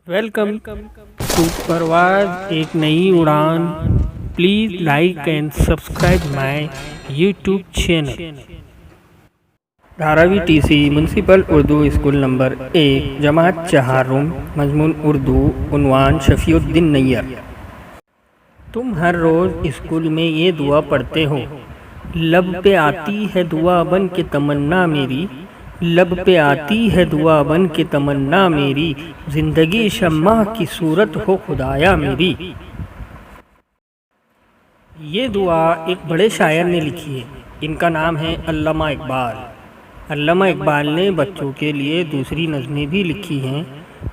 Welcome to परवाज एक नई उड़ान। Please like and subscribe my YouTube channel. Dharavi TC municipal Urdu school number 1 जमात चहारुम मजमून उर्दू उन्वान शफीउद्दीन नैयर। तुम हर रोज़ स्कूल में ये दुआ पढ़ते हो, लब पे आती है दुआ बन के तमन्ना मेरी, लब पे आती है दुआ बन के तमन्ना मेरी, जिंदगी शम्मा की सूरत हो खुदाया मेरी। ये दुआ एक बड़े शायर ने लिखी है। इनका नाम है अल्लामा इकबाल। अल्लामा इकबाल ने बच्चों के लिए दूसरी नज़में भी लिखी हैं।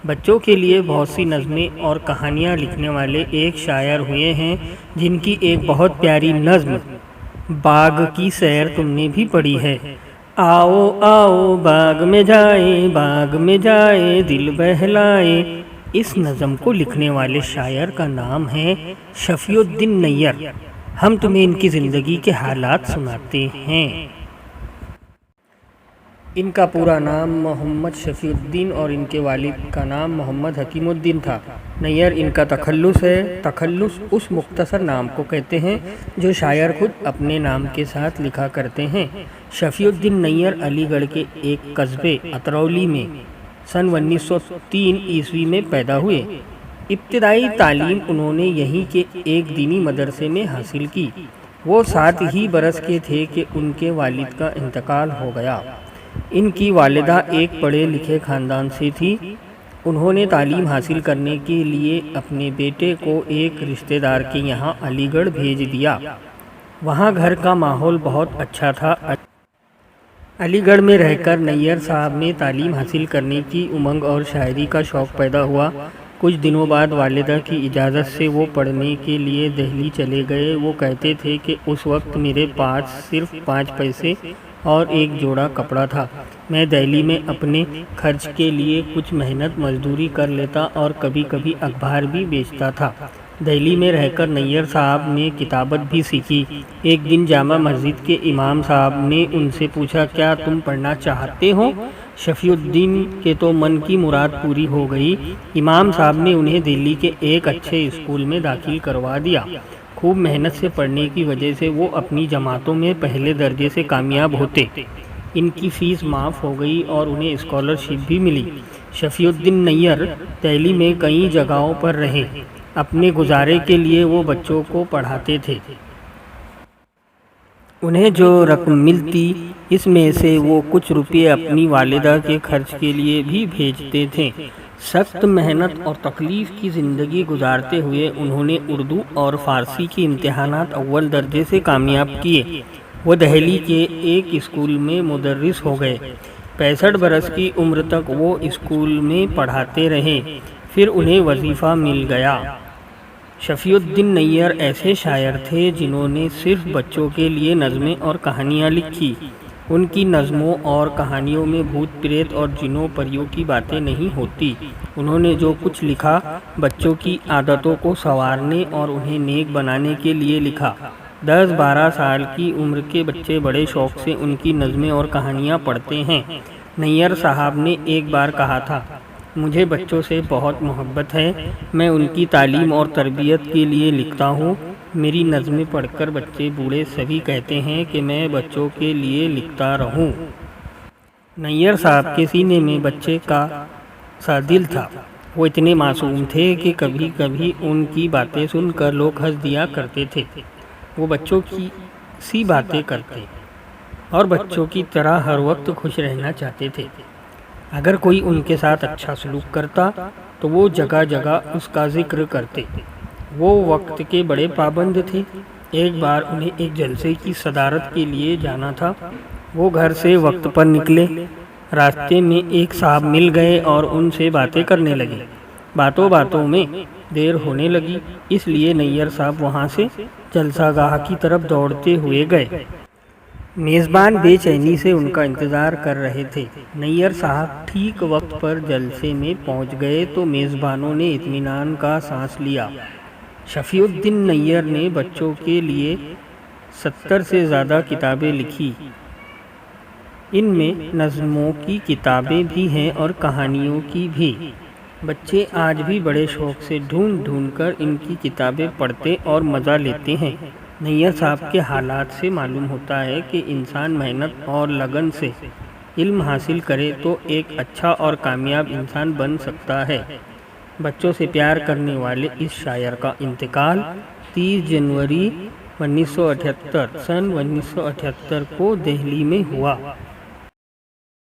बच्चों के लिए बहुत सी नज़में और कहानियाँ लिखने वाले एक शायर हुए हैं, जिनकी एक बहुत प्यारी नज़्म बाग की सैर तुमने भी पढ़ी है। आओ आओ बाग में जाए, बाग में जाए दिल बहलाए। इस नज़म को लिखने वाले शायर का नाम है शफीउद्दीन नैयर। हम तुम्हें इनकी ज़िंदगी के हालात सुनाते हैं। इनका पूरा नाम मोहम्मद शफीउद्दीन और इनके वालिद का नाम मोहम्मद हकीमुद्दीन था। नैयर इनका तखल्लुस है। तखल्लुस उस मुख्तसर नाम को कहते हैं जो शायर खुद अपने नाम के साथ लिखा करते हैं। शफीउद्दीन नैयर अलीगढ़ के एक कस्बे अतरौली में सन 1903 ईस्वी में पैदा हुए। इब्तिदाई तालीम उन्होंने यहीं के एक दीनी मदरसे में हासिल की। वो 7 ही बरस के थे कि उनके वालिद का इंतकाल हो गया। इनकी वालिदा एक पढ़े लिखे ख़ानदान से थी। उन्होंने तालीम हासिल करने के लिए अपने बेटे को एक रिश्तेदार के यहाँ अलीगढ़ भेज दिया। वहाँ घर का माहौल बहुत अच्छा था। अलीगढ़ में रहकर नैयर साहब में तालीम हासिल करने की उमंग और शायरी का शौक़ पैदा हुआ। कुछ दिनों बाद वालिदा की इजाज़त से वो पढ़ने के लिए दिल्ली चले गए। वो कहते थे कि उस वक्त मेरे पास सिर्फ 5 पैसे और एक जोड़ा कपड़ा था। मैं दिल्ली में अपने खर्च के लिए कुछ मेहनत मजदूरी कर लेता और कभी कभी अखबार भी बेचता था। दिल्ली में रहकर नैयर साहब ने किताबत भी सीखी। एक दिन जामा मस्जिद के इमाम साहब ने उनसे पूछा, क्या तुम पढ़ना चाहते हो? शफीउद्दीन के तो मन की मुराद पूरी हो गई। इमाम साहब ने उन्हें दिल्ली के एक अच्छे स्कूल में दाखिल करवा दिया। खूब मेहनत से पढ़ने की वजह से वो अपनी जमातों में पहले दर्जे से कामयाब होते। इनकी फ़ीस माफ़ हो गई और उन्हें स्कॉलरशिप भी मिली। शफीउद्दीन नैयर दिल्ली में कई जगहों पर रहे। अपने गुजारे के लिए वो बच्चों को पढ़ाते थे। उन्हें जो रकम मिलती इसमें से वो कुछ रुपये अपनी वालिदा के खर्च के लिए भी भेजते थे। सख्त मेहनत और तकलीफ़ की ज़िंदगी गुजारते हुए उन्होंने उर्दू और फ़ारसी के इम्तिहानात अव्वल दर्जे से कामयाब किए। वो दिल्ली के एक स्कूल में मुदर्रिस हो गए। 65 बरस की उम्र तक वो स्कूल में पढ़ाते रहे। फिर उन्हें वजीफ़ा मिल गया। शफीउद्दीन नैयर ऐसे शायर थे जिन्होंने सिर्फ बच्चों के लिए नज़में और कहानियाँ लिखी। उनकी नज़मों और कहानियों में भूत प्रेत और जिनों परियों की बातें नहीं होती। उन्होंने जो कुछ लिखा बच्चों की आदतों को संवारने और उन्हें नेक बनाने के लिए लिखा। 10-12 साल की उम्र के बच्चे बड़े शौक़ से उनकी नज़में और कहानियाँ पढ़ते हैं। नैयर साहब ने एक बार कहा था, मुझे बच्चों से बहुत मोहब्बत है। मैं उनकी तालीम और तरबियत के लिए लिखता हूँ। मेरी नज़में पढ़कर बच्चे बूढ़े सभी कहते हैं कि मैं बच्चों के लिए लिखता रहूं। नैयर साहब के सीने में बच्चे का सा दिल था। वो इतने मासूम थे कि कभी कभी उनकी बातें सुनकर लोग हंस दिया करते थे। वो बच्चों की सी बातें करते और बच्चों की तरह हर वक्त खुश रहना चाहते थे। अगर कोई उनके साथ अच्छा सलूक करता तो वो जगह जगह उसका जिक्र करते। वो वक्त के बड़े पाबंद थे। एक बार उन्हें एक जलसे की सदारत के लिए जाना था। वो घर से वक्त पर निकले। रास्ते में एक साहब मिल गए और उनसे बातें करने लगे। बातों बातों में देर होने लगी, इसलिए नैयर साहब वहाँ से जलसागाह की तरफ दौड़ते हुए गए। मेज़बान बेचैनी से उनका इंतज़ार कर रहे थे। नैयर साहब ठीक वक्त पर जलसे में पहुँच गए तो मेज़बानों ने इत्मीनान का सांस लिया। शफीउद्दीन नैयर ने बच्चों के लिए 70 से ज़्यादा किताबें लिखी। इनमें नज़मों की किताबें भी हैं और कहानियों की भी। بچے آج بھی بڑے شوق سے ڈھونڈ ڈھونڈ کر ان کی کتابیں پڑھتے اور مزہ لیتے ہیں۔ نیر صاحب کے حالات سے معلوم ہوتا ہے کہ انسان محنت اور لگن سے علم حاصل کرے تو ایک اچھا اور کامیاب انسان بن سکتا ہے۔ بچوں سے پیار کرنے والے اس شاعر کا انتقال 30 جنوری 1978 سن 1978 کو دہلی میں ہوا۔